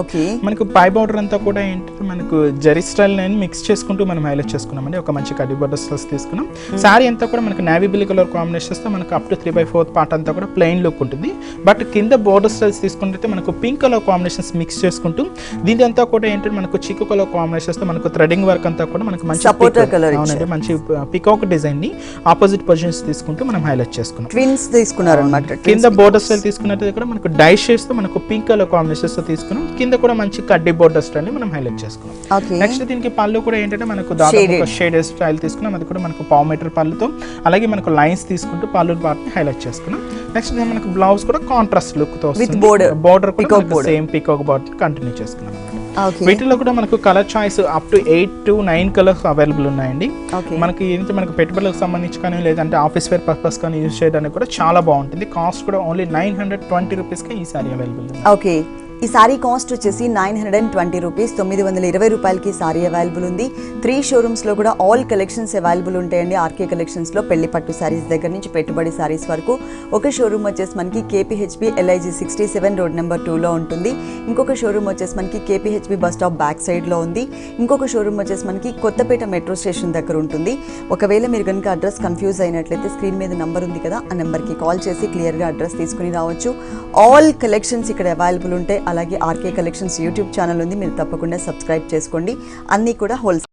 Speaker 2: మనకు పై బార్డర్ అంతా కూడా ఏంటంటే మనకు జరీ స్టైల్ మిక్స్ చేసుకుంటూ మనం హైలైట్ చేసుకున్నామండి. ఒక మంచి కడ్డీ బార్డర్ స్టైల్స్ తీసుకున్నాం. శారీ అంతా కూడా మనకు నేవీ బ్లూ కలర్ కాంబినేషన్స్ తో మనకు అప్ టు 3/4 పార్ట్ అంతా కూడా ప్లెయిన్ లుక్ ఉంటుంది. బట్ కింద బార్డర్ స్టైల్స్ తీసుకుంటే మనకు పింక్ కలర్ కాంబినేషన్స్ మిక్స్ చేసుకుంటూ దీని అంతా కూడా ఏంటంటే మనకు చిక్కు కలర్ కాంబినేషన్స్ తో మనకు థ్రెడింగ్ వర్క్ అంతా కూడా మనకు మంచి అవునండి మంచి పికాక్ డిజైన్ ని ఆపోజిట్ పొజిషన్స్ తీసుకుంటూ మనం హైలైట్ చేసుకున్నాం.
Speaker 3: ట్విన్స్ తీసుకున్నారు అన్నమాట.
Speaker 2: కింద బోర్డర్ స్టైల్ తీసుకున్నట్టు కూడా మనకు డై షేడ్స్ తో మనకు పింక్ కలర్ కాంబినేషన్స్ తో తీసుకున్నాం. కింద కూడా మంచి కడ్డీ బోర్డర్ స్టైల్ ని మనం హైలైట్ చేసుకున్నాం. నెక్స్ట్ దీనికి పళ్ళు కూడా ఏంటంటే మనకు దాదాపు షేడెడ్ స్టైల్ తీసుకున్నాం. అది కూడా మనకు పావు మీటర్ పళ్ళుతో అలాగే మనకు లైన్స్ తీసుకుంటూ పళ్ళు పార్ట్ ని హైలైట్ చేసుకున్నాం. నెక్స్ట్ మనకు బ్లౌజ్ కూడా కాంట్రాస్ట్ లుక్ తో బోర్డర్ కూడా సేమ్ పికాక్ బోర్డర్ కంటిన్యూ చేసుకున్నాం. వీటిలో కూడా మనకు colour choice up to 8 to 9 colours available ఉన్నాయండి. మనకి ఏంటంటే మనకు పెట్టుబడులకు సంబంధించి కానీ లేదంటే ఆఫీస్ వేర్ పర్పస్ కానీ యూజ్ చేయడానికి కూడా చాలా బాగుంటుంది. కాస్ట్ కూడా ఓన్లీ 920 రూపీస్కి ఈ సారీ అవైలబుల్ ఉంది.
Speaker 3: ఓకే, ఈ సారీ కాస్ట్ వచ్చేసి 920 రూపీస్, 920 రూపాయలకి సారీ అవైలబుల్ ఉంది. 3 షోరూమ్స్లో కూడా ఆల్ కలెక్షన్స్ అవైలబుల్ ఉంటాయండి. ఆర్కే కలెక్షన్స్లో పెళ్లి పట్టు సారీస్ దగ్గర నుంచి పెట్టుబడి సారీస్ వరకు. ఒక షోరూమ్ వచ్చేసి మనకి కేపీహెచ్బి LIG 67 రోడ్ నెంబర్ 2లో ఉంటుంది. ఇంకొక షోరూమ్ వచ్చేసి మనకి కేపీహెచ్బి బస్ స్టాప్ బ్యాక్ సైడ్లో ఉంది. ఇంకొక షోరూమ్ వచ్చేసి మనకి కొత్తపేట మెట్రో స్టేషన్ దగ్గర ఉంటుంది. ఒకవేళ మీరు కనుక అడ్రస్ కన్ఫ్యూజ్ అయినట్లయితే స్క్రీన్ మీద నెంబర్ ఉంది కదా, ఆ నెంబర్కి కాల్ చేసి క్లియర్గా అడ్రస్ తీసుకుని రావచ్చు. ఆల్ కలెక్షన్స్ ఇక్కడ అవైలబుల్ ఉంటాయి. అలాగే ఆర్కే కలెక్షన్స్ యూట్యూబ్ ఛానల్ ఉంది, మీరు తప్పకుండా సబ్స్క్రైబ్ చేసుకోండి. అన్నీ కూడా wholesale.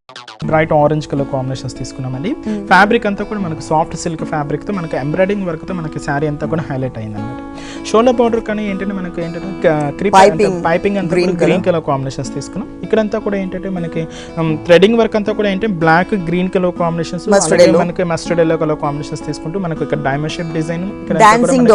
Speaker 2: Bright orange colour combinations తీసుకున్నామండి. ఫ్యాబ్రిక్ అంతా కూడా మనకు సాఫ్ట్ సిల్క్ ఫ్యాబ్రిక్ తో మనకి ఎంబ్రాయిడింగ్ వర్క్ తో మనకి శారీ అంతా కూడా హైలైట్ అయింది అనమాట. షోల్డర్ బార్డర్ కానీ ఏంటంటే మనకి ఏంటంటే పైపింగ్ అంతా గ్రీన్ కలర్ కాంబినేషన్స్ తీసుకున్నాం. ఇక్కడంతా కూడా ఏంటంటే మనకి థ్రెడింగ్ వర్క్ అంతా కూడా ఏంటంటే బ్లాక్ గ్రీన్ కలర్ కాంబినేషన్స్, మనకి మస్టర్డ్ ఎల్లో కలర్ కాంబినేషన్స్ తీసుకుంటూ మనకు ఇక్కడ diamond shape design dancing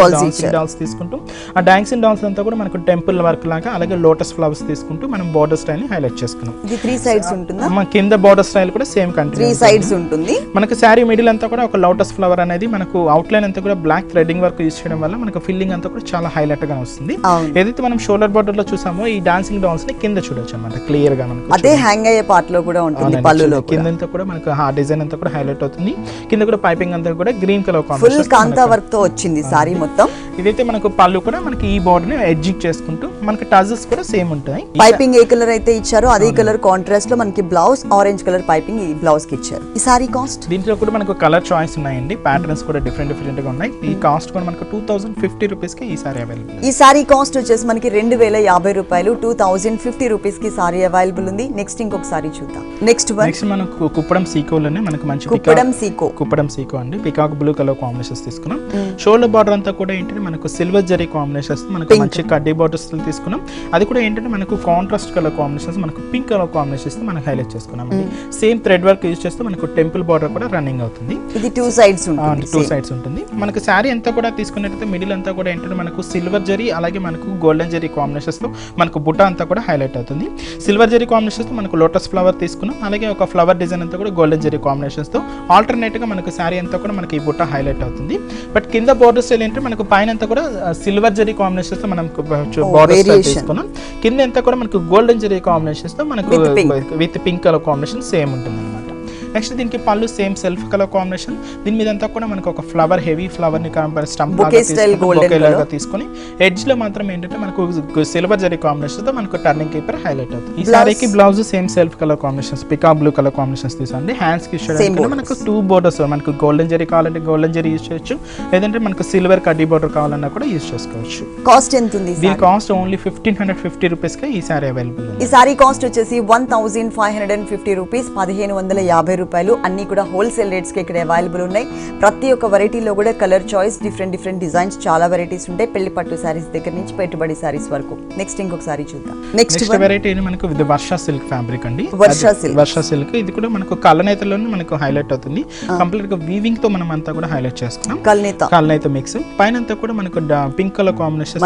Speaker 2: dolls తీసుకుంటూ ఆ డాన్సింగ్ డాల్స్ అంతా కూడా మనకు టెంపుల్ వర్క్ లాగా అలాగే లోటస్ ఫ్లవర్స్ తీసుకుంటూ మనం బార్డర్ స్టైల్ ని హైలైట్ చేసుకున్నాం.
Speaker 3: ఇది 3 సైడ్స్ ఉంటుందా?
Speaker 2: కింద బార్డర్ స్టైల్ కూడా సేమ్ కంటిన్యూ
Speaker 3: 3 సైడ్స్ ఉంటుంది.
Speaker 2: మనకు శారీ మిడిల్ అంతా కూడా ఒక లోటస్ ఫ్లవర్ అనేది మనకు అవుట్ లైన్ అంతా కూడా బ్లాక్ థ్రెడింగ్ వర్క్ యూస్ చేయడం వల్ల మనకు ఫిల్లింగ్ అంతా కూడా చాలా హైలైట్ గా వస్తుంది. ఏదైతే మనం షోల్డర్ బార్డర్ లో చూసామో ఈ డాన్సింగ్ డాల్స్ ని కింద చూడొచ్చు అన్నమాట క్లియర్ గా. మనకు
Speaker 3: అదే హ్యాంగ్ అయ్యే పార్ట్ లో కూడా ఉంటుంది. పళ్ళులో
Speaker 2: కింద అంతా కూడా మనకు ఆ డిజైన్ అంతా కూడా హైలైట్ అవుతుంది. కింద కూడా పైపింగ్ అంతా కూడా గ్రీన్ కలర్ కాంబినేషన్
Speaker 3: ఫుల్ కాంతా వర్క్ తో వచ్చింది సారీ మొత్తం.
Speaker 2: ఇదైతే మనకు పళ్ళు కూడా మనకి ఈ బోర్డర్ ని ఎడ్జింగ్ చేసుకుంటూ మనకి టజల్స్ కూడా సేమ్ ఉంటాయి.
Speaker 3: పైపింగ్ ఏ కలర్ అయితే ఇచ్చారో అదే కలర్ కాంట్రాస్ట్ లో మనకి బ్లౌజ్ ఆరెంజ్ కలర్ పైపింగ్ ఈ బ్లౌజ్ కి ఇచ్చారు. ఈ సారీ కాస్ట్
Speaker 2: దీంట్లో కూడా మనకు కలర్ చాయిస్ ఉన్నాయండి. ప్యాటర్న్స్ కూడా డిఫరెంట్ గా ఉన్నాయి. ఈ కాస్ట్ కూడా మనకు 2050 రూపీస్ కి ఈ సారీ అవైలబుల్.
Speaker 3: ఈ సారీ కాస్ట్ వచ్చేసి మనకి 2050 రూపాయలు, 2050 రూపీస్ కి సారీ అవైలబుల్ ఉంది. నెక్స్ట్ ఇంకొక సారీ చూద్దాం. నెక్స్ట్
Speaker 2: మనకు కుప్పడం సీకోలోనే మనకు మంచి కుప్పడం సీకో అండి. పికాక్ బ్లూ కలర్ కాంబినేషన్స్ తీసుకున్నాం. షోల్డర్ బార్డర్ అంతా కూడా ఏంటంటే మనకు సిల్వర్ జరీ కాంబినేషన్స్ మనకు మంచి కడ్డీ బార్డర్స్ తీసుకున్నాం. అది కూడా ఏంటంటే మనకు కాంట్రాస్ట్ కలర్ కాంబినేషన్స్ మనకు పింక్ కలర్ కాంబినేషన్స్ మనం హైలైట్ చేసుకున్నాం. సేమ్ థ్రెడ్ వర్క్ యూజ్ చేస్తూ మనకు టెంపుల్ బార్డర్ కూడా రన్నింగ్ అవుతుంది.
Speaker 3: ఇది 2 సైడ్స్ ఉంటుంది.
Speaker 2: 2 సైడ్స్ ఉంటుంది. మనకు శారీ అంతా కూడా తీసుకున్నట్లయితే మిడిల్ అంతా కూడా ఏంటంటే మనకు సిల్వర్ జరీ అలాగే మనకు గోల్డెన్ జరీ కాంబినేషన్స్ తో మనకు బుట్ట అంతా కూడా హైలైట్ అవుతుంది. సిల్వర్ జరీ కాంబినేషన్స్ తో మనకు లోటస్ ఫ్లవర్ తీసుకున్నాం. అలాగే ఒక ఫ్లవర్ డిజైన్ అంతా కూడా గోల్డెన్ జరీ కాంబినేషన్స్ తో ఆల్టర్నేట్ గా మనకు శారీ అంతా కూడా మనకి ఈ బుట్ట హైలైట్ అవుతుంది. బట్ కింద బోర్డర్ స్టైల్ ఏంటంటే మనకు పైన అంతా కూడా సిల్వర్ జరీ కాంబినేషన్స్ తో మనం బోర్డర్ స్టైల్ తీసుకున్నాం. కింద అంతా కూడా మనకు గోల్డెన్ జరీ కాంబినేషన్స్ తో మనకు with pink colour combination same ఉంటుంది అనమాట. నెక్స్ట్ దీనికి పళ్ళు సేమ్ సెల్ఫ్ కలర్ కాంబినేషన్. దీని మీద అంతా కూడా మనకు ఒక ఫ్లవర్ హెవీ ఫ్లవర్ ని స్టంప్ లాగా తీసుకొని ఎడ్జ్ లో మాత్రం ఏంటంటే మనకు సిల్వర్ జరీ కాంబినేషన్ తో మనకు టర్నింగ్ కీపర్ హైలైట్ అవుతుంది. ఈ సారీకి blouse same self colour combinations peacock blue colour combinations తీసుకోండి. హ్యాండ్స్ కి ఇచ్చేయడానికి మనకు 2 బోర్డర్స్ మనకు గోల్డెన్ జరీ కావాలంటే గోల్డెన్ జరీ యూజ్ చేయొచ్చు, లేదంటే మనకు సిల్వర్ కడ్డీ బోర్డర్ కావాలన్నా కూడా యూజ్ చేసుకోవచ్చు.
Speaker 3: కాస్ట్ ఎంత ఉంది?
Speaker 2: దీని కాస్ట్ ఓన్లీ 1550 రూపీస్ కి ఈ సారీ అవైలబుల్.
Speaker 3: ఈ సారీ కాస్ట్ వచ్చేసి 1550 రూపీస్, 1550 రూపాయలు. అన్ని కూడా హోల్సేల్ రేట్స్ కి ఇక్కడ అవైలబుల్ ఉన్నాయి. ప్రతి ఒక్క వెరైటీలో కూడా కలర్ చాయిస్ డిఫరెంట్ డిజైన్స్ చాలా వెరైటీస్ ఉంటాయి. పెళ్లి పట్టు సారీస్ దగ్గర నుంచి పెట్టుబడి సారీస్ వరకు. నెక్స్ట్ ఇంకొక సారీ చూద్దాం. నెక్స్ట్
Speaker 2: వెరైటీ మనకు ఇది వర్ష సిల్క్ ఫ్యాబ్రిక్ అండి. వర్ష సిల్క్ ఇది కూడా మనకు కలనేతలోనే మనకు హైలైట్ అవుతుంది. కంప్లీట్ గా వీవింగ్ తో మనం అంతా కూడా హైలైట్ చేసుకున్నాం. కల్నేత మిక్స్ పైన అంతా కూడా మనకు pink colour combination,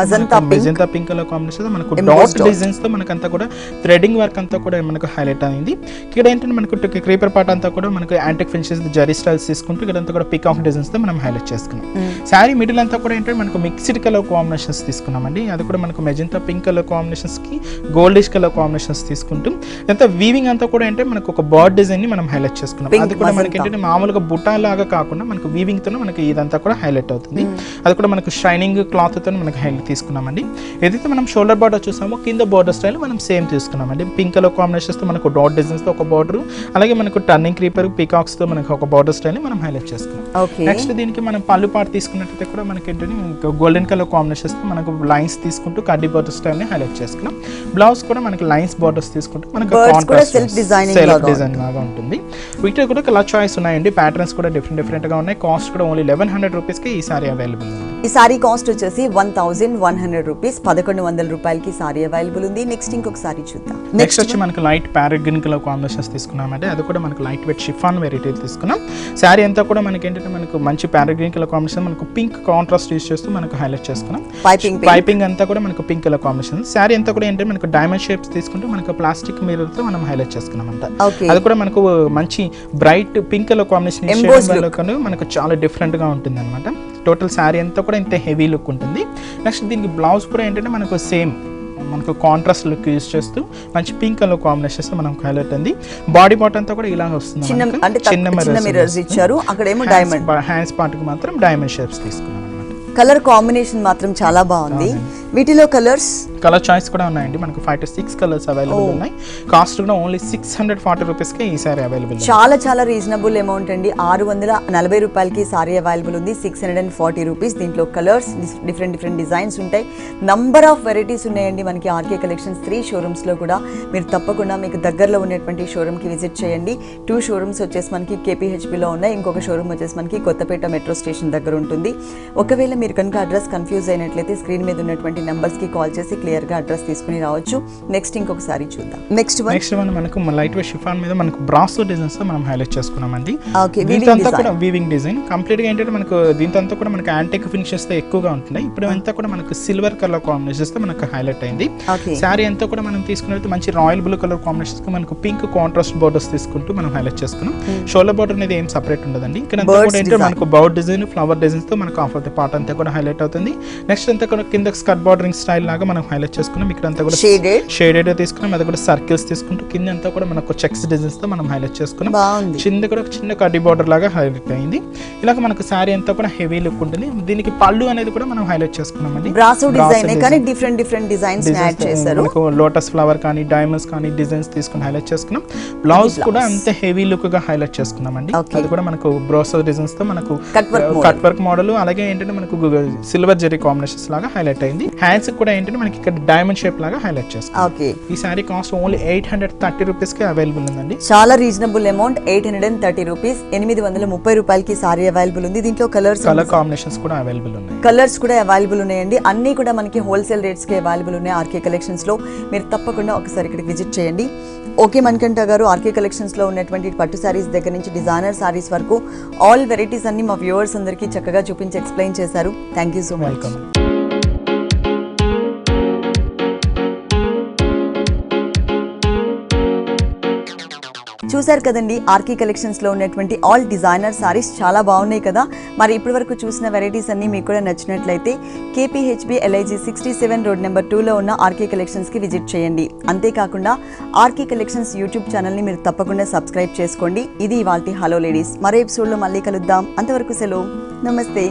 Speaker 2: magenta pink colour combination మనకు డాట్ డిజైన్స్ తో మనకంతా కూడా థ్రెడింగ్ వర్క్ అంతా కూడా మనకు హైలైట్ అయింది. ఇక్కడ ఏంటంటే మనకు క్రీపర్ పార్ట్ అంతా కూడా మనకు యాంటిక్ ఫినిషెస్ జరీ స్టైల్స్ తీసుకుంటూ ఇక్కడంతా కూడా పికాక్ డిజైన్స్ తో మనం హైలైట్ చేసుకున్నాం. శారీ మిడిల్ అంతా కూడా ఏంటంటే మనకు మిక్స్డ్ కలర్ కాంబినేషన్స్ తీసుకున్నామండి. అది కూడా మనకు మెజెంటా పింక్ కలర్ కాంబినేషన్స్ కి గోల్డిష్ కలర్ కాంబినేషన్స్ తీసుకుంటూ ఇదంతా వీవింగ్ అంతా కూడా ఏంటంటే మనకు ఒక బర్డ్ డిజైన్ ని మనం హైలైట్ చేసుకున్నాం. అది కూడా మనకి ఏంటంటే మామూలుగా బుటా లాగా కాకుండా మనకు వీవింగ్ తో మనకి ఇదంతా కూడా హైలైట్ అవుతుంది. అది కూడా మనకు షైనింగ్ క్లాత్ తో మనకి హైలైట్ తీసుకున్నామండి. ఏదైతే మనం షోల్డర్ బార్డర్ చూసామో కింద బార్డర్ స్టైల్ మనం సేమ్ తీసుకున్నామండి. పింక్ కలర్ కాంబినేషన్స్ తో మనకు డాట్ డిజైన్స్ తో ఒక బార్డర్, అలాగే మనకు టర్నింగ్ క్రీపర్ పికాక్స్ తో మనకు ఒక బార్డర్ స్టైల్ ని మనం హైలైట్ చేసుకున్నాం. నెక్స్ట్ దీనికి మనం పళ్ళు పార్ట్ తీసుకున్నట్లయితే కూడా మనకి ఏంటంటే గోల్డెన్ కలర్ కాంబినేషన్స్ తో మనకు లైన్స్ తీసుకుంటూ కడ్డీ బార్డర్ స్టైల్ ని హైలైట్ చేసుకున్నాం. బ్లౌజ్ కూడా మనకి లైన్స్ బార్డర్స్ తీసుకుంటూ మనకు కాంట్రాస్ట్ సెల్ఫ్ డిజైన్ లాగా ఉంటుంది. వీటిలో కూడా కలర్ చాయిస్ ఉన్నాయండి. ప్యాటర్న్స్ కూడా డిఫరెంట్ గా ఉన్నాయి. కాస్ట్ కూడా ఓన్లీ 1100 రూపీస్ కి ఈ సారీ అవైలబుల్ ఉంది.
Speaker 3: ఈ సారీ కాస్ట్ వచ్చేసి 1100 రూపీస్, 1100 రూపాయలకి సారీ అవైలబుల్ ఉంది. నెక్స్ట్ ఇంకొక సారీ చూద్దాం.
Speaker 2: నెక్స్ట్ వచ్చి మనకు light parrot green colour combinations తీసుకున్నామంటే అది కూడా మనకు లైట్ వెయిట్ షిఫాన్ వెరైటీ తీసుకున్నాం. శారీ అంతా కూడా మనకి ఏంటంటే మనకు మంచి ప్యారెట్ గ్రీన్ కలర్ కాంబినేషన్ మనకు పింక్ కాంట్రాస్ట్ యూస్ చేస్తూ మనకు హైలైట్ చేసుకున్నాం. పైపింగ్ అంతా కూడా మనకు పింక్ కలర్ కాంబినేషన్. శారీ అంతా కూడా ఏంటంటే మనకు డైమండ్ షేప్స్ తీసుకుంటూ మనకు ప్లాస్టిక్ మిర్రర్ తో మనం హైలైట్ చేసుకున్నాం అంట. అది కూడా మనకు మంచి బ్రైట్ పింక్ కలర్ కాంబినేషన్ మనకు చాలా డిఫరెంట్ గా ఉంటుంది అనమాట. టోటల్ శారీ అంతా కూడా ఇంత హెవీ లుక్ ఉంటుంది. నెక్స్ట్ దీనికి బ్లౌజ్ కూడా ఏంటంటే మనకు సేమ్ మనకు కాంట్రాస్ట్ లుక్ యూస్ చేస్తూ మంచి పింక్ కలర్ కాంబినేషన్స్ మనకు హైలైట్ ఉంది. బాడీ పార్ట్ అంతా కూడా ఇలా వస్తుంది. చిన్న మిర్రర్స్ ఇచ్చారు. అక్కడేమో డైమండ్ హ్యాండ్స్ పార్ట్ కి మాత్రం డైమండ్ షేప్స్ తీసుకున్నాం.
Speaker 3: కలర్ కాంబినేషన్ మాత్రం చాలా బాగుంది. వీటిలో కలర్
Speaker 2: చాయిస్ కూడా ఉన్నాయండి. మనకు 5 to 6 కలర్స్ అవైలబుల్ ఉన్నాయి. కాస్ట్ కూడా ఓన్లీ 640 రూపీస్ కి ఈ సారీ అవైలబుల్.
Speaker 3: చాలా రీజనబుల్ అమౌంట్ అండి. 640 రూపాయలకి సారీ అవైలబుల్ ఉంది. 640 రూపీస్. దీంట్లో కలర్స్ డిఫరెంట్ డిజైన్స్ ఉంటాయి. నంబర్ ఆఫ్ వెరైటీస్ ఉన్నాయండి మనకి ఆర్కే కలెక్షన్స్ 3 షోరూమ్స్ లో కూడా. మీరు తప్పకుండా మీకు దగ్గరలో ఉన్నటువంటి షోరూమ్ కి విజిట్ చేయండి. 2 షోరూమ్స్ వచ్చేసి మనకి KPHP లో ఉన్నాయి. ఇంకొక షోరూమ్ వచ్చేసి మనకి కొత్తపేట మెట్రో స్టేషన్ దగ్గర ఉంటుంది. ఒకవేళ మీరు కనుక అడ్రస్ కన్ఫ్యూజ్ అయినట్లయితే స్క్రీన్ మీద ఉన్నటువంటి నెంబర్స్ కి కాల్ చేసి క్లియర్ గా అడ్రస్ తీసుకుని రావచ్చు. నెక్స్ట్ ఇంకొక సారీ చూద్దాం. నెక్స్ట్ వన్ మనకు లైట్ వెయిట్ షిఫాన్ మీద మనకు బ్రాసో డిజైన్స్ తో మనం హైలైట్ చేసుకున్నామండి. దీంతో కూడా వీవింగ్ డిజైన్ కంప్లీట్ గా ఏంటంటే మనకు దీంతో కూడా మనకు యాంటిక్ ఫినిషెస్ తో ఎక్కువగా ఉంటున్నాయి. ఇప్పుడు అంతా కూడా మనకు సిల్వర్ కలర్ కాంబినేషన్స్ తో మనకు హైలైట్ అయింది. సారీ అంతా కూడా మనం తీసుకున్నట్టు మంచి రాయల్ బ్లూ కలర్ కాంబినేషన్స్ కి మనకు పింక్ కాంట్రాస్ట్ బోర్డర్స్ తీసుకుంటూ మనం హైలైట్ చేసుకున్నాం. షోల్డర్ బోర్డర్ అనేది ఏం సెపరేట్ ఉండదండి. ఇక్కడ అంతా కూడా ఏంటంటే మనకు బర్డ్ డిజైన్ ఫ్లవర్ డిజైన్స్ తో మనకు ఆఫ్ ఆఫ్ ది పార్ట్ అంతా కూడా హైలైట్ అవుతుంది. నెక్స్ట్ అంతా కూడా కింద స్కర్ట్ బార్డరింగ్ స్టైల్ లాగా మనం హైలైట్ చేసుకున్నాం. ఇక్కడ అంతా కూడా షేడెడ్ తీసుకున్నాం. అది కూడా సర్కిల్స్ తీసుకుంటూ కింద అంతా కూడా మనకు చెక్స్ డిజైన్స్ తో మనం హైలైట్ చేసుకున్నాం. కింద కూడా చిన్న కడ్డీ బార్డర్ లాగా హైలైట్ అయింది. ఇలాగ మనకు సారీ అంతా కూడా హెవీ లుక్ ఉంటుంది. దీనికి పళ్ళు అనేది కూడా మనం హైలైట్ చేసుకున్నాం అండి. బ్రాసో డిజైన్ కానీ డిఫరెంట్ డిజైన్స్ యాడ్ చేశారు.
Speaker 2: మనకు లోటస్ ఫ్లవర్ కానీ డైమండ్స్ కానీ డిజైన్స్ తీసుకుని హైలైట్ చేసుకున్నాం. బ్లౌజ్ కూడా అంత హెవీ లుక్ గా హైలైట్ చేసుకున్నాం అండి. అది కూడా మనకు బ్రాసో డిజైన్స్ తో మనకు కట్ వర్క్ మోడల్, అలాగే ఏంటంటే మనకు సిల్వర్ జెరీ కాంబినేషన్స్ లాగా హైలైట్ అయింది. హ్యాండ్స్ కూడా ఏంటంటే మనకి ఇక్కడ డైమండ్ షేప్ లాగా హైలైట్ చేస్తాం. ఈ సారీ కాస్ట్ ఓన్లీ 830 రూపీస్ కి అవైలబుల్ ఉందండి.
Speaker 3: చాలా రీజనబుల్ అమౌంట్. 830 రూపీస్, 830 రూపాయలకి సారీ అవైలబుల్ ఉంది. దీంట్లో కలర్
Speaker 2: కాంబినేషన్స్ కూడా అవైలబుల్ ఉన్నాయి.
Speaker 3: కలర్స్ కూడా అవైలబుల్ ఉన్నాయండి. అన్ని కూడా మనకి హోల్సేల్ రేట్స్ కి అవైలబుల్ ఉన్నాయి ఆర్కే కలెక్షన్స్ లో. మీరు తప్పకుండా ఒకసారి ఇక్కడికి విజిట్ చేయండి. ఓకే మణికంఠ గారు, ఆర్కే కలెక్షన్స్ లో ఉన్నటువంటి పట్టు సారీస్ దగ్గర నుంచి డిజైనర్ సారీస్ వరకు ఆల్ వెరైటీస్ అన్ని మా వ్యూవర్స్ అందరికీ చక్కగా చూపించి ఎక్స్ప్లెయిన్ చేశారు. Thank you so much. చూశారు కదండి, ఆర్కే కలెక్షన్స్లో ఉన్నటువంటి ఆల్ డిజైనర్ సారీస్ చాలా బాగున్నాయి కదా. మరి ఇప్పటి వరకు చూసిన వెరైటీస్ అన్నీ మీకు కూడా నచ్చినట్లయితే KPHP LIG 67 రోడ్ నెంబర్ 2లో ఉన్న ఆర్కే కలెక్షన్స్కి విజిట్ చేయండి. అంతేకాకుండా ఆర్కే కలెక్షన్స్ యూట్యూబ్ ఛానల్ని మీరు తప్పకుండా సబ్స్క్రైబ్ చేసుకోండి. ఇది ఇవాల్టి హలో లేడీస్. మరో ఎపిసోడ్లో మళ్ళీ కలుద్దాం. అంతవరకు సెలవు. నమస్తే.